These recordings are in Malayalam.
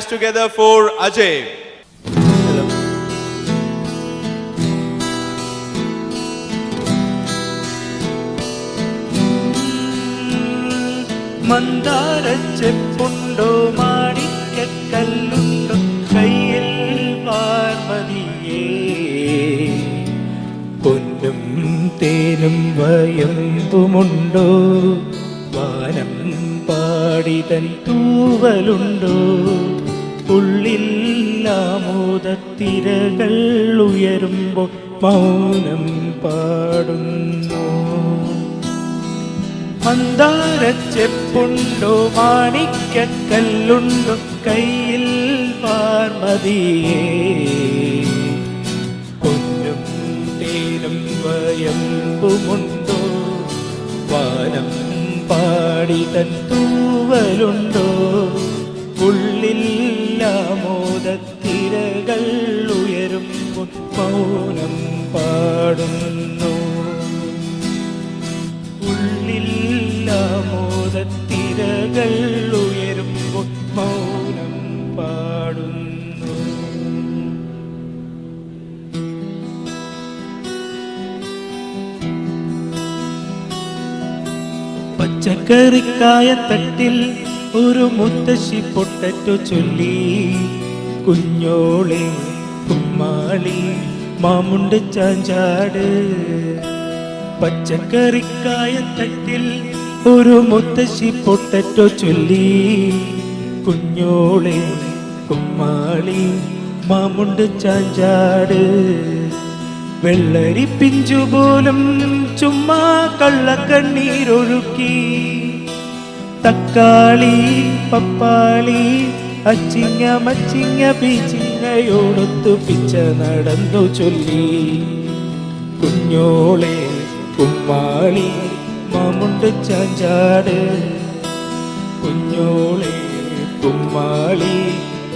Together for Ajay. മന്ദാരച്ചെപ്പുണ്ടോ മാണിക്കല്ലുണ്ടോ കയ്യിൽ പാർവതിയേ പൊന്നും തേനും വയമ്പുമുണ്ടോ വാനം പാടിതൻ തൂവലുണ്ടോ ഉള്ളിൽ ആമോദത്തിരകൾ ഉയരുമ്പോൾ മൗനം പാടുന്നു. മന്ദാരച്ചെപ്പുണ്ടോ മാണിക്കല്ലുണ്ടോ കയ്യിൽ പാർവതിയേ പൊന്നും തേനും വയമ്പുമുണ്ടോ വാനം പാടിതൻ തൂവലുണ്ടോ ഉള്ളിൽ ആമോദത്തിരകൾ ഉയരുമ്പോൾ മൗനം പാടുന്നു. ഉള്ളിൽ ആമോദത്തിരകൾ ഉയരുമ്പോൾ മൗനം പാടുന്നു. പച്ചക്കറിക്കായത്തട്ടിൽ ഒരു മുത്തശ്ശി പൊട്ടറ്റോ ചൊല്ലി കുഞ്ഞോളെ കുമ്മാളി മാമുണ്ട് ചാഞ്ചാട്. പച്ചക്കറിക്കായത്തട്ടിൽ ഒരു മുത്തശ്ശി പൊട്ടറ്റോ ചൊല്ലി കുഞ്ഞോളെ കുമ്മാളി മാമുണ്ട് ചാഞ്ചാട്. വെള്ളരി പിഞ്ചുപോലും ചുമ്മാ കള്ളക്കണ്ണീരൊഴുക്കി തക്കാളി പപ്പാളി അച്ചിങ്ങ മച്ചിങ്ങ പീച്ചിങ്ങയോടൊത്തു പിച്ച നടന്നു ചൊല്ലി കുഞ്ഞോളെ കുമ്മാളി മാമുണ്ട് ചാഞ്ചാട്. കുഞ്ഞോളെ കുമ്മാളി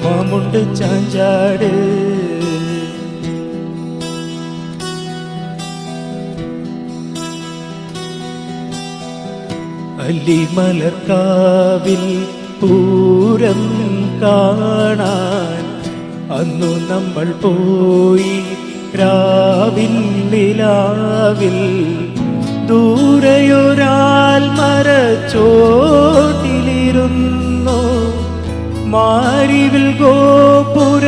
മാമുണ്ട് ചാഞ്ചാട്. അല്ലിമലർക്കാവിൽ പൂരം കാണാൻ അന്നു നമ്മൾ പോയി രാവിൽ നിലാവിൽ. ദൂരെയൊരാൽ മരച്ചോട്ടിലിരുന്നു മാരിവിൽ ഗോപുരമാളിക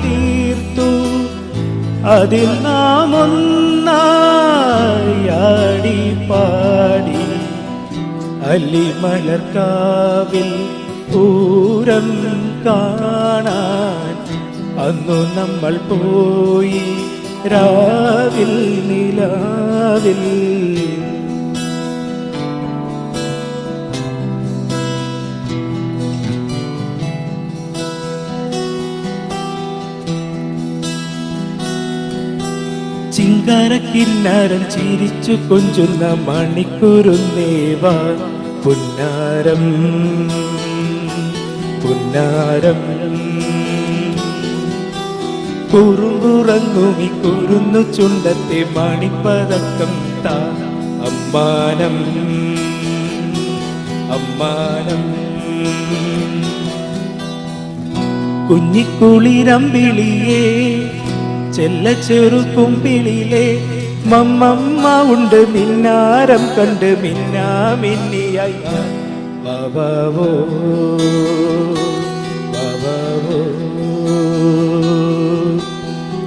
തീർത്തു. അതിൽ നാം ഒന്നായി പാടി അല്ലിമലർക്കാവിൽ പൂരം കാണാൻ അന്നു നമ്മൾ പോയി രാവിൽ നിലാവിൽ. ചിങ്കാരക്കിന്നാരം ചിരിച്ചു കൊഞ്ചുന്ന മണിക്കുരുന്നേവാ പുന്നാരം പുന്നാരം. കുറുകുറങ്ങുമി കുരുന്നു ചുണ്ടത്തെ മണിപ്പതക്കം താ അമ്മാനം അമ്മാനം. കുഞ്ഞിക്കുളിരമ്പിളിയേ ചെല്ല ചെറുകുമ്പിളിലെ മമ്മമ്മ ഉണ്ട് മിന്നാരം കണ്ട് മിന്നാ മിന്നിയായി ബാബാവോ ബാബാവോ.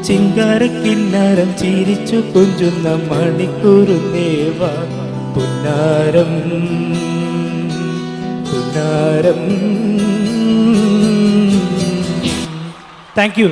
ചിങ്കാരക്കിന്നാരം ചിരിച്ചു കൊഞ്ചുന്ന മണിക്കുരുന്നേവാ പുന്നാരം പുന്നാരം. Thank you.